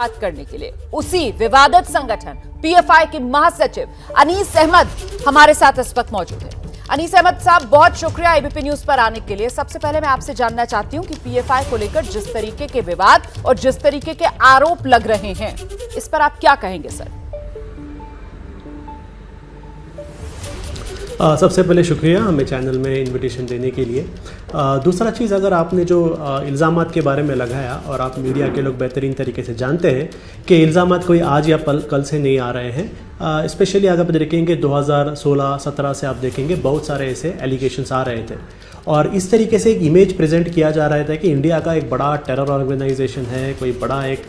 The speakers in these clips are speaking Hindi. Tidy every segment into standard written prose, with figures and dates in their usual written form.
बात करने के लिए उसी विवादित संगठन पीएफआई के महासचिव अनीस अहमद हमारे साथ इस वक्त मौजूद है। अनीस अहमद साहब, बहुत शुक्रिया एबीपी न्यूज पर आने के लिए। सबसे पहले मैं आपसे जानना चाहती हूं कि पीएफआई को लेकर जिस तरीके के विवाद और जिस तरीके के आरोप लग रहे हैं, इस पर आप क्या कहेंगे सर? सबसे पहले शुक्रिया हमें चैनल में इनविटेशन देने के लिए। दूसरा चीज़, अगर आपने जो इल्ज़ामात के बारे में लगाया और आप मीडिया के लोग बेहतरीन तरीके से जानते हैं कि इल्ज़ामात कोई आज या कल से नहीं आ रहे हैं। स्पेशली अगर आप देखेंगे 2016-17 से आप देखेंगे बहुत सारे ऐसे एलिगेशंस आ रहे थे और इस तरीके से एक इमेज प्रेजेंट किया जा रहा था कि इंडिया का एक बड़ा टेरर ऑर्गेनाइजेशन है, कोई बड़ा एक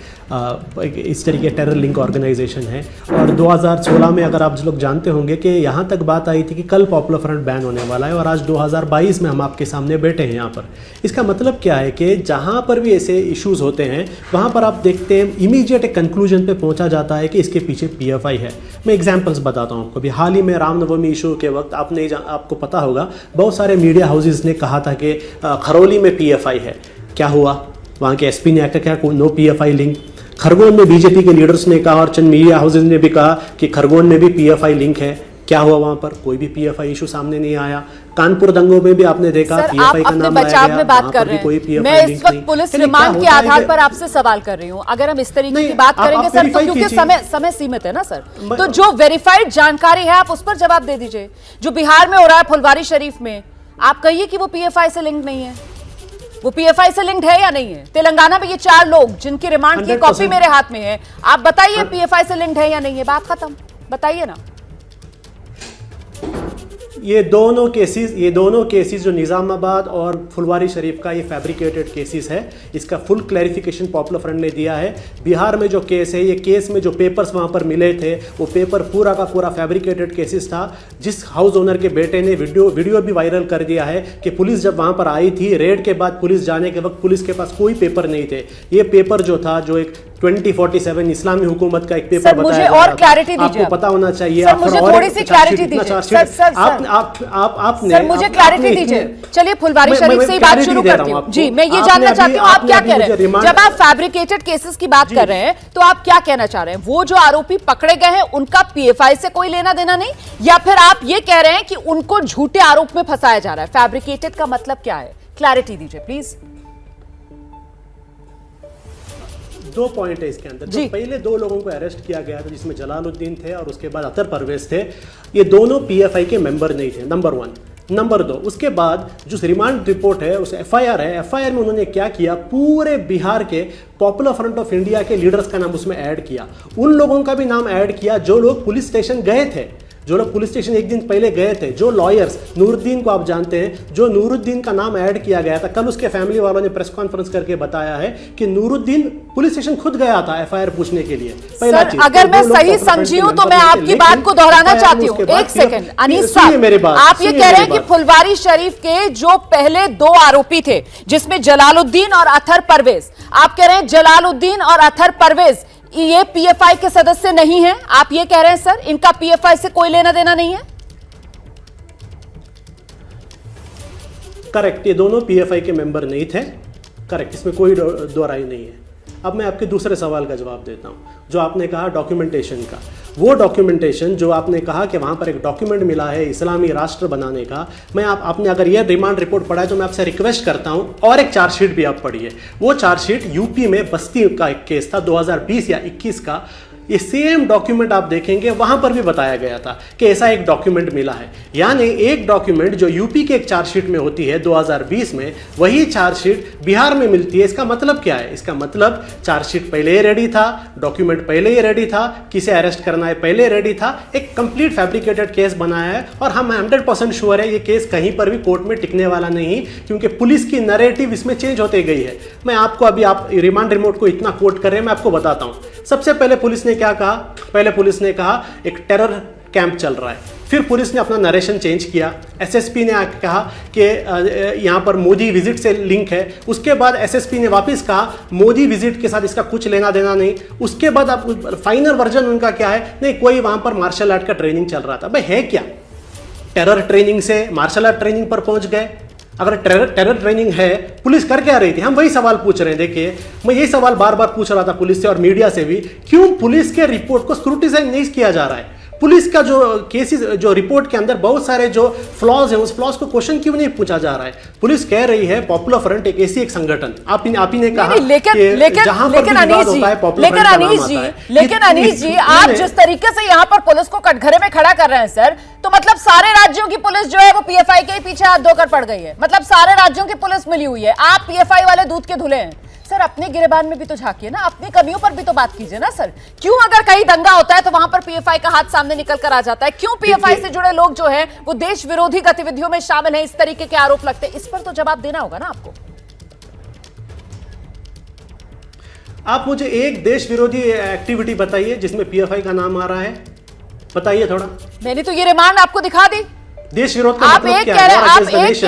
इस तरीके टेरर लिंक ऑर्गेनाइजेशन है। और 2016 में अगर आप लोग जानते होंगे कि यहाँ तक बात आई थी कि कल पॉपुलर फ्रंट बैन होने वाला है और आज 2022 में हम आपके सामने बैठे हैं यहाँ पर। इसका मतलब क्या है कि जहाँ पर भी ऐसे इश्यूज होते हैं वहाँ पर आप देखते हैं इमीडिएट एक कंक्लूजन पे पहुँचा जाता है कि इसके पीछे पीएफआई है। मैं एग्जाम्पल्स बताता हूँ आपको। अभी हाल ही में रामनवमी इशू के वक्त आपको पता होगा बहुत सारे मीडिया हाउसेज ने कहा था कि खरौली में पीएफआई है। क्या हुआ? वहाँ के एसपी ने आकर क्या नो पीएफआई लिंक। खरगोन में बीजेपी के लीडर्स ने कहा और चंद मीडिया हाउसेज ने भी कहा कि खरगोन में भी पीएफआई लिंक है। क्या हुआ? वहाँ पर कोई भी पीएफआई इशू सामने नहीं आया। कानपुर दंगों में भी आपने देखा पीएफआई का नाम लाया गया, में बात कर रहे हैं। मैं इस वक्त पुलिस रिमांड के आधार पर आपसे सवाल कर रही हूँ। अगर हम इस तरीके की बात करेंगे सर तो क्योंकि समय सीमित है ना सर, तो जो वेरीफाइड जानकारी है आप उस पर जवाब दे दीजिए। जो बिहार में हो रहा है फुलवारी शरीफ में, आप कहिए कि वो पीएफआई से लिंक नहीं है। वो पीएफआई से लिंक्ड है या नहीं है? तेलंगाना में ये 4 लोग जिनकी रिमांड की कॉपी मेरे हाथ में है, आप बताइए पीएफआई से लिंक्ड है या नहीं है? बात खत्म, बताइए ना। ये दोनों केसेस जो निजामाबाद और फुलवारी शरीफ का, ये फैब्रिकेटेड केसेस है। इसका फुल क्लैरिफिकेशन पॉपुलर फ्रंट ने दिया है। बिहार में जो केस है, ये केस में जो पेपर्स वहाँ पर मिले थे वो पेपर पूरा का पूरा फैब्रिकेटेड केसेस था। जिस हाउस ओनर के बेटे ने वीडियो भी वायरल कर दिया है कि पुलिस जब वहाँ पर आई थी रेड के बाद, पुलिस जाने के वक्त पुलिस के पास कोई पेपर नहीं थे। ये पेपर जो था, जो एक 2047 इस्लामी हुकूमत का एक पेपर बताया मुझे और क्लैरिटी दीजिए। आपको पता होना चाहिए। सर मुझे थोड़ी सी क्लैरिटी दीजिए। आपने मुझे क्लैरिटी दीजिए। चलिए फुलवारी शरीफ से ही बात शुरू करती हूँ। जी, मैं ये जानना चाहती हूँ आप क्या कह रहे हैं। जब आप फैब्रिकेटेड केसेस की बात कर रहे हैं तो आप क्या कहना चाह रहे हैं? वो जो आरोपी पकड़े गए हैं उनका पीएफआई से कोई लेना देना नहीं, या फिर आप ये कह रहे हैं कि उनको झूठे आरोप में फंसाया जा रहा है? फैब्रिकेटेड का मतलब क्या है? क्लैरिटी दीजिए प्लीज। 2 पॉइंट है इसके अंदर। जो पहले 2 लोगों को अरेस्ट किया गया था जिसमें जलालुद्दीन थे और उसके बाद अतर परवेज थे, ये दोनों पीएफआई के मेंबर नहीं थे, नंबर 1। नंबर 2, उसके बाद जो रिमांड रिपोर्ट है, उस एफआईआर है, एफआईआर में उन्होंने क्या किया, पूरे बिहार के पॉपुलर फ्रंट ऑफ इंडिया के लीडर्स का नाम उसमें ऐड किया। उन लोगों का भी नाम ऐड किया जो लोग पुलिस स्टेशन गए थे, जो लोग पुलिस स्टेशन एक दिन पहले गए थे, जो लॉयर्स, नूरुद्दीन को आप जानते हैं, जो नूरुद्दीन का नाम ऐड किया गया था। कल उसके फैमिली वालों ने प्रेस कॉन्फ्रेंस करके बताया है कि नूरुद्दीन पुलिस स्टेशन खुद गया था एफआईआर पूछने के लिए। सर, अगर मैं सही समझी हूं तो मैं आपकी बात को दोहराना चाहती हूं। एक सेकंड अनीस साहब, आप ये कह रहे हैं कि फुलवारी शरीफ के जो पहले 2 आरोपी थे जिसमें जलालुद्दीन और अतर परवेज, आप कह रहे हैं जलालुद्दीन और अतर परवेज ये पीएफआई के सदस्य नहीं है? आप ये कह रहे हैं सर इनका पीएफआई से कोई लेना देना नहीं है? करेक्ट, ये दोनों पीएफआई के मेंबर नहीं थे। करेक्ट, इसमें कोई दो राय नहीं है। अब मैं आपके दूसरे सवाल का जवाब देता हूं, जो आपने कहा डॉक्यूमेंटेशन का। वो डॉक्यूमेंटेशन जो आपने कहा कि वहाँ पर एक डॉक्यूमेंट मिला है इस्लामी राष्ट्र बनाने का, मैं आपने अगर ये रिमांड रिपोर्ट पढ़ा है तो मैं आपसे रिक्वेस्ट करता हूँ और एक चार्जशीट भी आप पढ़िए। वो चार्जशीट यूपी में बस्ती का एक केस था 2020 या 21 का। ये सेम डॉक्यूमेंट आप देखेंगे, वहां पर भी बताया गया था कि ऐसा एक डॉक्यूमेंट मिला है। यानी एक डॉक्यूमेंट जो यूपी के एक चार्जशीट में होती है 2020 में, वही चार्जशीट बिहार में मिलती है। इसका मतलब क्या है? इसका मतलब चार्जशीट पहले ही रेडी था, डॉक्यूमेंट पहले ही रेडी था, किसे अरेस्ट करना है पहले रेडी था, एक कंप्लीट फैब्रिकेटेड केस बनाया है। और हम 100% श्योर है ये केस कहीं पर भी कोर्ट में टिकने वाला नहीं, क्योंकि पुलिस की नैरेटिव इसमें चेंज होते गई है। मैं आपको अभी, आप रिमांड रिपोर्ट को इतना कोट कर रहे हैं, मैं आपको बताता हूं। सबसे पहले पुलिस ने क्या कहा? पहले पुलिस ने कहा एक टेरर कैंप चल रहा है। फिर पुलिस ने अपना नरेशन चेंज किया। एसएसपी ने आके कहा कि यहाँ पर मोदी विजिट से लिंक है। उसके बाद एसएसपी ने वापस कहा मोदी विजिट के साथ इसका कुछ लेना देना नहीं। उसके बाद अब फाइनल वर्जन उनका क्या है? नहीं, कोई वहाँ पर मार्शल आर्ट का ट्रेनिंग चल रहा था। भाई है क्या? टेरर ट्रेनिंग से मार्शल आर्ट ट्रेनिंग पर पहुँच गए। अगर टेरर ट्रेनिंग है, पुलिस कर क्या रही थी? हम वही सवाल पूछ रहे हैं। देखिए, मैं यही सवाल बार बार पूछ रहा था पुलिस से और मीडिया से भी, क्यों पुलिस के रिपोर्ट को स्क्रूटिनाइज नहीं किया जा रहा है? पुलिस का जो केसेस, जो रिपोर्ट के अंदर बहुत सारे जो फ्लॉज हैं, उस फ्लॉज को क्वेश्चन क्यों नहीं पूछा जा रहा है? पुलिस कह रही है पॉपुलर फ्रंट एक ऐसी एक संगठन, आप ही ने कहा लेकिन अनीश जी आप जिस तरीके से यहाँ पर पुलिस को कटघरे में खड़ा कर रहे हैं सर, तो मतलब सारे राज्यों की पुलिस जो है वो पीएफआई के पीछे हाथ धोकर पड़ गई है। मतलब सारे राज्यों की पुलिस मिली हुई है, आप पीएफआई वाले दूध के धुले हैं। सर अपने गिरेबान में भी तो झांकिए ना, अपनी कमियों पर भी तो बात कीजिए ना सर। क्यों अगर कहीं दंगा होता है तो वहां पर पीएफआई का हाथ सामने निकल कर आ जाता है? क्यों पीएफआई से जुड़े लोग जो हैं वो देश विरोधी गतिविधियों में शामिल हैं, इस तरीके के आरोप लगते हैं? इस पर तो जवाब देना होगा ना आपको। आप मुझे एक देश विरोधी एक्टिविटी बताइए जिसमें पीएफआई का नाम आ रहा है, बताइए थोड़ा। मैंने तो ये रिमांड आपको दिखा दी। देश विरोध का आप एक कह रहे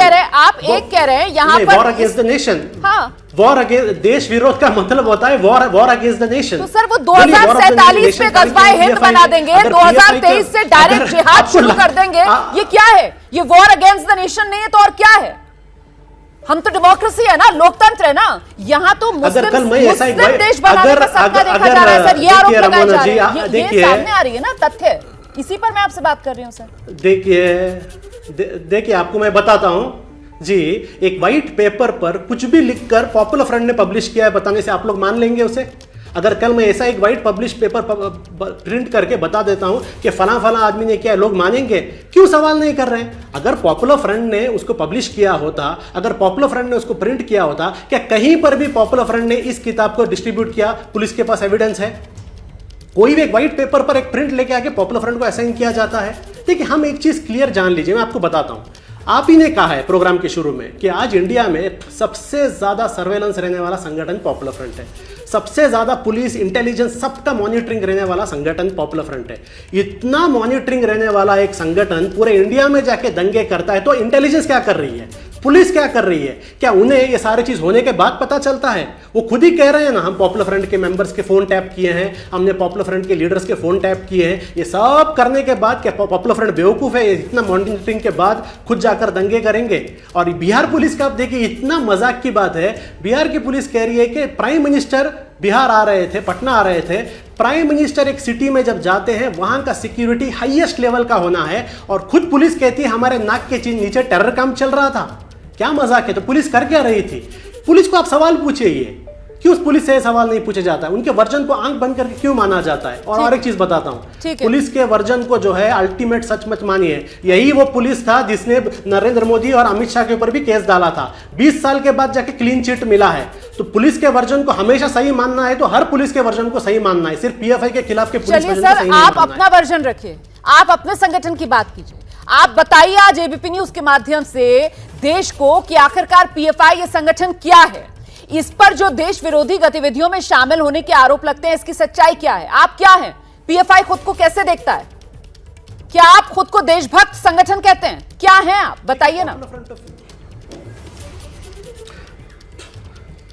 हैं, आप एक कह रहे हैं यहाँ पर वॉर अगेंस्ट द नेशन। हाँ, वॉर अगेंस्ट, देश विरोध का मतलब होता है वॉर अगेंस्ट द नेशन। तो सर वो 2047 पे कस्बाए हिंद बना देंगे, 2023 से डायरेक्ट जिहाद शुरू कर देंगे, ये क्या है? ये वॉर अगेंस्ट द नेशन नहीं है तो और क्या है? हम तो डेमोक्रेसी है ना, लोकतंत्र है ना, यहाँ तो मुस्लिम देश बनाने का सपना देखा जा रहा है सर। ये आरोप लगाए जा रहे हैं, ये सामने आ रही है ना तथ्य, इसी पर मैं आपसे बात कर रही हूँ सर। देखिए आपको मैं बताता हूं जी, एक व्हाइट पेपर पर कुछ भी लिखकर पॉपुलर फ्रंट ने पब्लिश किया है बताने से आप लोग मान लेंगे उसे? अगर कल मैं ऐसा एक व्हाइट पब्लिश पेपर प्रिंट करके बता देता हूं कि फला फला आदमी ने किया, लोग मानेंगे? क्यों सवाल नहीं कर रहे हैं? अगर पॉपुलर फ्रंट ने उसको पब्लिश किया होता, अगर पॉपुलर फ्रंट ने उसको प्रिंट किया होता, क्या कहीं पर भी पॉपुलर फ्रंट ने इस किताब को डिस्ट्रीब्यूट किया? पुलिस के पास एविडेंस है? कोई भी एक व्हाइट पेपर पर एक प्रिंट लेके आके पॉपुलर फ्रंट को असाइन किया जाता है? देखिए, हम एक चीज क्लियर जान लीजिए, मैं आपको बताता हूं। आप ही ने कहा है प्रोग्राम के शुरू में कि आज इंडिया में सबसे ज्यादा सर्वेलेंस रहने वाला संगठन पॉपुलर फ्रंट है, सबसे ज्यादा पुलिस इंटेलिजेंस सबका मॉनिटरिंग रहने वाला संगठन पॉपुलर फ्रंट है। इतना मॉनिटरिंग रहने वाला एक संगठन पूरे इंडिया में जाके दंगे करता है तो इंटेलिजेंस क्या कर रही है, पुलिस क्या कर रही है? क्या उन्हें ये सारी चीज होने के बाद पता चलता है? वो खुद ही कह रहे हैं ना, हम पॉपुलर फ्रंट के मेंबर्स के फोन टैप किए हैं, हमने पॉपुलर फ्रंट के लीडर्स के फोन टैप किए हैं। ये सब करने के बाद क्या पॉपुलर फ्रंट बेवकूफ है? इतना मॉनिटरिंग के बाद खुद जाकर दंगे करेंगे? और बिहार पुलिस का आप देखिए, इतना मजाक की बात है, बिहार की पुलिस कह रही है कि प्राइम मिनिस्टर बिहार आ रहे थे, पटना आ रहे थे। प्राइम मिनिस्टर एक सिटी में जब जाते हैं वहां का सिक्योरिटी हाईएस्ट लेवल का होना है, और खुद पुलिस कहती है हमारे नाक के नीचे टेरर काम चल रहा था। क्या मजाक है? तो पुलिस कर क्या रही थी? पुलिस को आप सवाल पूछिए, ये क्यों उस पुलिस से सवाल नहीं पूछा जाता है? उनके वर्जन को आंख बंद करके क्यों माना जाता है? और एक चीज बताता हूं, पुलिस के वर्जन को जो है अल्टीमेट सच मत मानिए। यही वो पुलिस था जिसने नरेंद्र मोदी और अमित शाह के ऊपर भी केस डाला था, 20 साल के बाद जाके क्लीन चिट मिला है। तो पुलिस के वर्जन को हमेशा सही मानना है तो हर पुलिस के वर्जन को सही मानना है, सिर्फ पीएफआई के खिलाफ के पुलिस वर्जन को सही नहीं मानना है। आप अपना वर्जन रखिए, आप अपने संगठन की बात कीजिए, आप बताइए आज एबीपी न्यूज के माध्यम से देश को कि आखिरकार पीएफआई ये संगठन क्या है? इस पर जो देश विरोधी गतिविधियों में शामिल होने के आरोप लगते हैं, इसकी सच्चाई क्या है? आप क्या हैं? पीएफआई खुद को कैसे देखता है? क्या आप खुद को देशभक्त संगठन कहते हैं? क्या हैं आप? बताइए ना।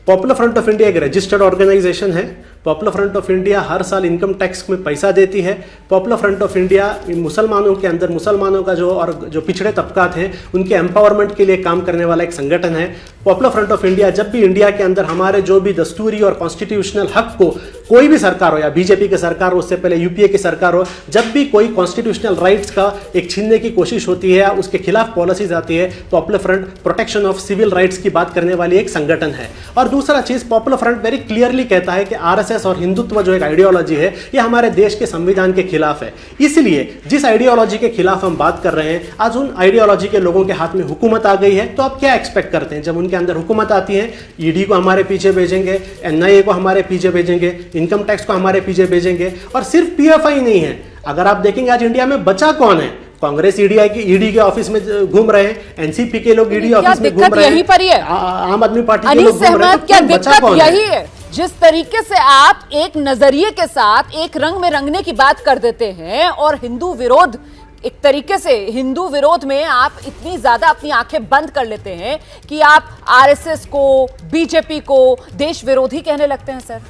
पॉपुलर फ्रंट ऑफ इंडिया एक रजिस्टर्ड ऑर्गेनाइजेशन है। पॉपुलर फ्रंट ऑफ इंडिया हर साल इनकम टैक्स में पैसा देती है। पॉपुलर फ्रंट ऑफ इंडिया मुसलमानों के अंदर, मुसलमानों का जो पिछड़े तबकात हैं उनके एम्पावरमेंट के लिए काम करने वाला एक संगठन है। पॉपुलर फ्रंट ऑफ इंडिया जब भी इंडिया के अंदर हमारे जो भी दस्तूरी और कॉन्स्टिट्यूशनल हक को, कोई भी सरकार हो, या बीजेपी की सरकार हो, उससे पहले यूपीए की सरकार हो, जब भी कोई कॉन्स्टिट्यूशनल राइट्स का एक छीनने की कोशिश होती है या उसके खिलाफ पॉलिसीज आती है, Popular Front protection of civil rights की बात करने वाली एक संगठन है। और दूसरा चीज, पॉपुलर फ्रंट वेरी क्लियरली कहता है कि आरएसएस और हिंदुत्व जो एक आइडियोलॉजी है, ये हमारे देश के संविधान के खिलाफ है। इसलिए जिस आइडियोलॉजी के खिलाफ हम बात कर रहे हैं, आज उन आइडियोलॉजी के लोगों के हाथ में हुकूमत आ गई है, तो आप क्या एक्सपेक्ट करते हैं? जब उनके अंदर हुकूमत आती है, ईडी को हमारे पीछे भेजेंगे, एनआईए को हमारे पीछे भेजेंगे, इनकम टैक्स को हमारे पीछे भेजेंगे। और सिर्फ पीएफआई नहीं है, अगर आप देखेंगे आज इंडिया में बचा कौन है? कांग्रेस ईडी के ऑफिस में घूम रहे हैं, एनसीपी के लोग ईडी ऑफिस में घूम रहे हैं, आम आदमी पार्टी के लोग घूम रहे हैं। क्या दिक्कत यही है? जिस तरीके से आप एक नजरिए के साथ एक रंग में रंगने की बात कर देते हैं और हिंदू विरोध, एक तरीके से हिंदू विरोध में आप इतनी ज्यादा अपनी आंखें बंद कर लेते हैं कि आप आरएसएस को, बीजेपी को देश विरोधी कहने लगते हैं। सर,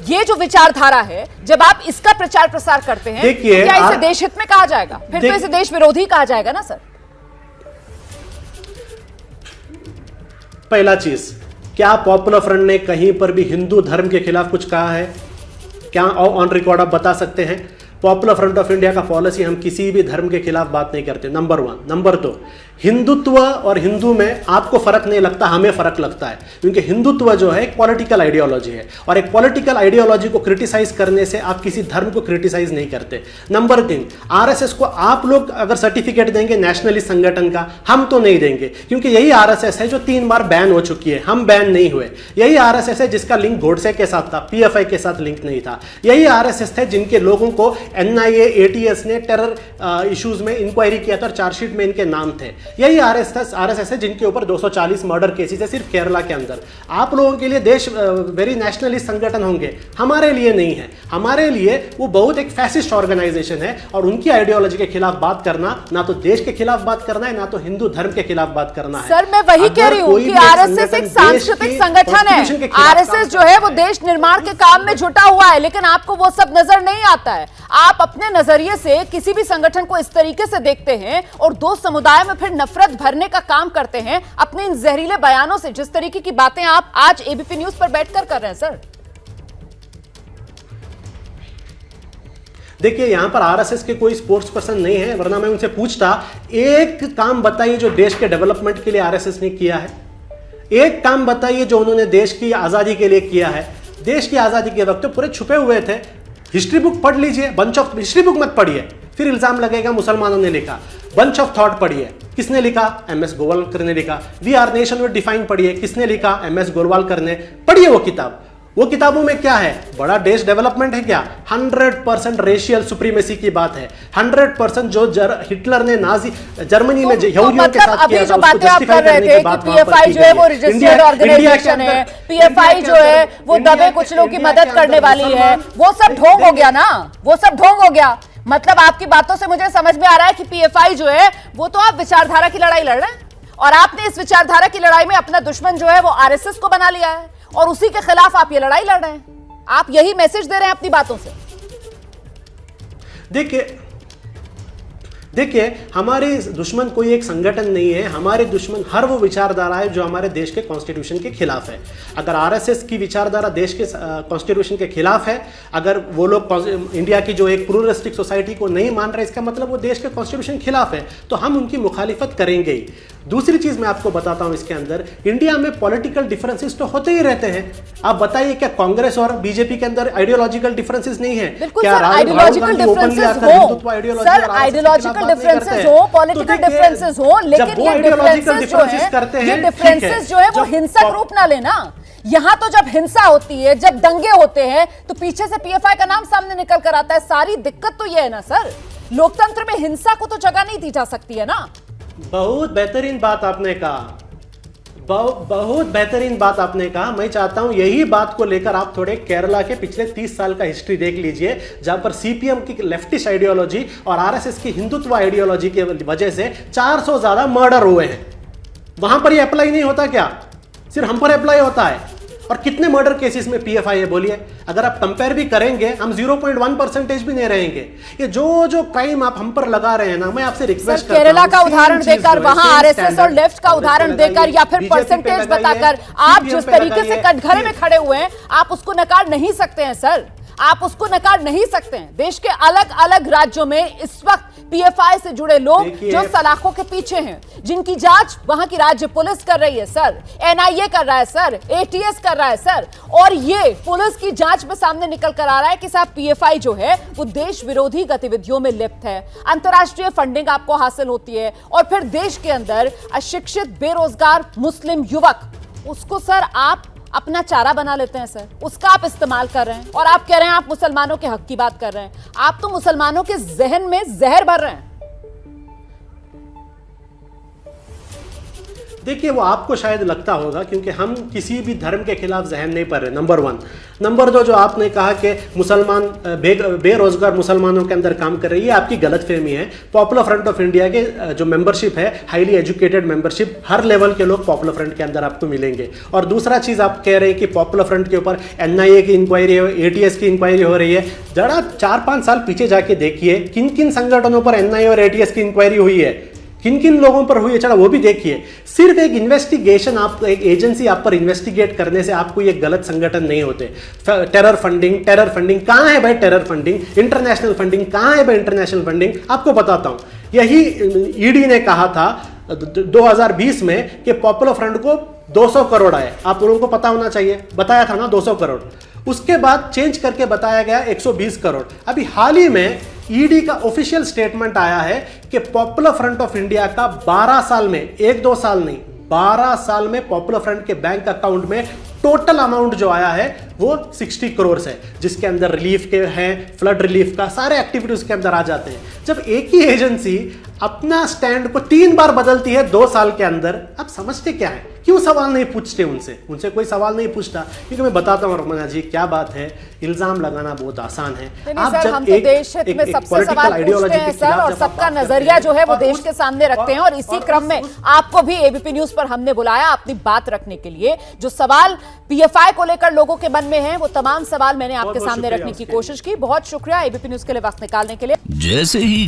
ये जो विचारधारा है, जब आप इसका प्रचार प्रसार करते हैं, तो क्या इसे देश हित में कहा जाएगा? फिर तो इसे देश विरोधी कहा जाएगा ना सर। पहला चीज, क्या पॉपुलर फ्रंट ने कहीं पर भी हिंदू धर्म के खिलाफ कुछ कहा है? क्या ऑन रिकॉर्ड आप बता सकते हैं? पॉपुलर फ्रंट ऑफ इंडिया का पॉलिसी, हम किसी भी धर्म के खिलाफ बात नहीं करते, नंबर 1। नंबर 2, हिंदुत्व और हिंदू में आपको फर्क नहीं लगता, हमें फर्क लगता है, क्योंकि हिंदुत्व जो है एक पॉलिटिकल आइडियोलॉजी है, और एक पॉलिटिकल आइडियोलॉजी को क्रिटिसाइज करने से आप किसी धर्म को क्रिटिसाइज नहीं करते। नंबर 3, आरएसएस को आप लोग अगर सर्टिफिकेट देंगे नेशनलिस्ट संगठन का, हम तो नहीं देंगे, क्योंकि यही आरएसएस है जो 3 बार बैन हो चुकी है, हम बैन नहीं हुए। यही आरएसएस है जिसका लिंक गोडसे के साथ था, पीएफआई के साथ लिंक नहीं था। यही आरएसएस है जिनके लोगों को एनआईए एटीएस ने टेरर इश्यूज में इंक्वायरी किया था और चार्जशीट में इनके नाम थे। यही आरएसएस है जिनके ऊपर 240 मर्डर केसेस है सिर्फ केरला के अंदर। आप लोगों के लिए देश वेरी नेशनलिस्ट संगठन होंगे, हमारे लिए नहीं है। हमारे लिए वो बहुत एक फैसिस्ट ऑर्गेनाइजेशन है, और उनकी आइडियोलॉजी के खिलाफ बात करना ना तो देश के खिलाफ बात करना है, ना तो हिंदू धर्म के खिलाफ बात करना है। सर मैं वही कह रही हूं कि आरएसएस एक सांस्कृतिक संगठन है। आरएसएस जो है वो देश निर्माण के काम में जुटा हुआ है, लेकिन आपको वो सब नजर नहीं आता है। आप अपने नजरिए से किसी भी संगठन को इस तरीके से देखते हैं और दो समुदाय में फिर नफरत भरने का काम करते हैं अपने इन जहरीले बयानों से, जिस तरीके की बातें आप आज एबीपी न्यूज पर बैठकर कर रहे हैं। सर देखिए, यहां पर आरएसएस के कोई स्पोर्ट्स पर्सन नहीं है, वरना मैं उनसे पूछता, एक काम बताइए जो देश के डेवलपमेंट के लिए आरएसएस ने किया है। एक काम बताइए जो उन्होंने देश की आजादी के लिए किया है। देश की आजादी के वक्त तो पूरे छुपे हुए थे। हिस्ट्री बुक पढ़ लीजिए, बंच ऑफ हिस्ट्री बुक मत पढ़िए, फिर इल्जाम लगेगा मुसलमानों ने लिखा। बंच ऑफ थॉट पढ़िए, किसने लिखा? एमएस गोवालकर ने लिखा। We are nation with define पढ़िए, किसने लिखा? एमएस गोवालकर ने। पढ़िए वो किताब। वो किताबों में क्या है? बड़ा देश डेवलपमेंट है क्या? 100% रेशियल सुप्रीमेसी की बात है। 100% जो हिटलर ने नाजी जर्मनी में यहूदियों के साथ किया था, उसको जस्टिफाई करने की बात वहां पर पीएफआई जो है वो रजिस्टर्ड ऑर्गेनाइजेशन है। पीएफआई जो है वो दबे कुचलों की मदद करने वाली है। वो सब ढोंग हो गया ना, वो सब ढोंग हो गया। मतलब आपकी बातों से मुझे समझ में आ रहा है कि पीएफआई जो है वो तो आप विचारधारा की लड़ाई लड़ रहे हैं, और आपने इस विचारधारा की लड़ाई में अपना दुश्मन जो है वो आरएसएस को बना लिया है, और उसी के खिलाफ आप ये लड़ाई लड़ रहे हैं। आप यही मैसेज दे रहे हैं अपनी बातों से। देखिए, हमारे दुश्मन कोई एक संगठन नहीं है, हमारे दुश्मन हर वो विचारधारा है जो हमारे देश के कॉन्स्टिट्यूशन के खिलाफ है। अगर आरएसएस की विचारधारा देश के कॉन्स्टिट्यूशन के खिलाफ है, अगर वो लोग इंडिया की जो एक प्लूरलिस्टिक सोसाइटी को नहीं मान रहे, इसका मतलब वो देश के कॉन्स्टिट्यूशन के खिलाफ है, तो हम उनकी मुखालिफत करेंगे ही। दूसरी चीज मैं आपको बताता हूं, इसके अंदर इंडिया में पॉलिटिकल डिफरेंसेस तो होते ही रहते हैं। आप बताइए, क्या कांग्रेस और बीजेपी के अंदर आइडियोलॉजिकल डिफरेंसेस नहीं है? क्या आइडियोलॉजिकल डिफरेंस हो, पॉलिटिकल डिफरेंसेस हो, लेकिन ये डिफरेंसेस जो है वो हिंसक रूप ना लेना। यहां तो जब हिंसा होती है, जब दंगे होते हैं, तो पीछे से पीएफआई का नाम सामने निकल कर आता है। सारी दिक्कत तो ये है ना सर, लोकतंत्र में हिंसा को तो जगह नहीं दी जा सकती है ना। बहुत बेहतरीन बात आपने कहा, बहुत बेहतरीन बात आपने कहा। मैं चाहता हूं यही बात को लेकर आप थोड़े केरला के पिछले 30 साल का हिस्ट्री देख लीजिए, जहां पर सीपीएम की लेफ्टिस्ट आइडियोलॉजी और आरएसएस की हिंदुत्व आइडियोलॉजी की वजह से 400 ज्यादा मर्डर हुए हैं। वहां पर ये अप्लाई नहीं होता क्या? सिर्फ हम पर अप्लाई होता है। और कितने मर्डर केसेस में पीएफआई है बोलिए? अगर आप कंपेयर भी करेंगे, हम 0.1% भी नहीं रहेंगे। ये जो क्राइम आप हम पर लगा रहे हैं ना, मैं आपसे रिक्वेस्ट करता हूं, केरला का उदाहरण देकर, वहां आरएसएस और लेफ्ट का उदाहरण देकर, या फिर परसेंटेज बताकर आप जिस तरीके से कटघरे में खड़े हुए हैं, आप उसको नकार नहीं सकते हैं सर, आप उसको नकार नहीं सकते हैं। देश के अलग अलग राज्यों में इस वक्त पीएफआई से जुड़े लोग जो सलाखों के पीछे हैं, जिनकी जांच वहां की राज्य पुलिस कर रही है सर, एनआईए कर रहा है सर, एटीएस कर रहा है सर, और ये पुलिस की जांच में सामने निकल कर आ रहा है कि साहब पीएफआई जो है वो देश विरोधी गतिविधियों में लिप्त है। अंतरराष्ट्रीय फंडिंग आपको हासिल होती है, और फिर देश के अंदर अशिक्षित बेरोजगार मुस्लिम युवक, उसको सर आप अपना चारा बना लेते हैं सर, उसका आप इस्तेमाल कर रहे हैं, और आप कह रहे हैं आप मुसलमानों के हक की बात कर रहे हैं। आप तो मुसलमानों के जहन में जहर भर रहे हैं। देखिए, वो आपको शायद लगता होगा क्योंकि हम किसी भी धर्म के खिलाफ जहन नहीं पड़ रहे, नंबर 1। नंबर 2, जो आपने कहा कि मुसलमान बेरोजगार मुसलमानों के अंदर काम कर रही है, आपकी गलतफहमी है। पॉपुलर फ्रंट ऑफ इंडिया के जो मेंबरशिप है, हाईली एजुकेटेड मेंबरशिप, हर लेवल के लोग पॉपुलर फ्रंट के अंदर आपको मिलेंगे। और दूसरा चीज़ आप कह रहे हैं कि पॉपुलर फ्रंट के ऊपर एनआईए की इंक्वायरी, एटीएस की इंक्वायरी हो रही है। जरा 4-5 साल पीछे जाके देखिए, किन किन संगठनों पर एनआईए और एटीएस की इंक्वायरी हुई है, किन किन लोगों पर हुई है चढ़ा वो भी देखिए। सिर्फ एक इन्वेस्टिगेशन, आप एक एजेंसी आप पर इन्वेस्टिगेट करने से आपको ये गलत संगठन नहीं होते। टेरर फंडिंग कहां है भाई? टेरर फंडिंग, इंटरनेशनल फंडिंग कहां है भाई? इंटरनेशनल फंडिंग आपको बताता हूं। यही ईडी ने कहा था 2020 में कि पॉपुलर फ्रंट को 200 करोड़ आए, आप लोगों को पता होना चाहिए, बताया था ना 200 करोड़। उसके बाद चेंज करके बताया गया 120 करोड़। अभी हाल ही में ईडी का ऑफिशियल स्टेटमेंट आया है कि पॉपुलर फ्रंट ऑफ इंडिया का 12 साल में, 1-2 साल नहीं, 12 साल में पॉपुलर फ्रंट के बैंक अकाउंट में टोटल अमाउंट जो आया है वो 60 करोड़ है, जिसके अंदर रिलीफ के हैं, फ्लड रिलीफ का सारे एक्टिविटीज के अंदर आ जाते हैं। जब एक ही एजेंसी अपना स्टैंड को 3 बार बदलती है 2 साल के अंदर, आप समझते क्या है? क्यों सवाल नहीं पूछते उनसे कोई सवाल नहीं पूछता। क्योंकि मैं बताता हूं रमना जी क्या बात है, इल्जाम लगाना बहुत आसान है। आप जब हम तो देश हित में सबसे सवाल पूछते हैं सर, और सबका नजरिया जो है वो देश के सामने रखते हैं, और इसी क्रम में आपको भी एबीपी न्यूज पर हमने बुलाया अपनी बात रखने के लिए। जो सवाल पीएफआई को लेकर लोगों के मन में है वो तमाम सवाल मैंने आपके सामने रखने की कोशिश की। बहुत शुक्रिया एबीपी न्यूज के लिए वक्त निकालने के लिए। जैसे ही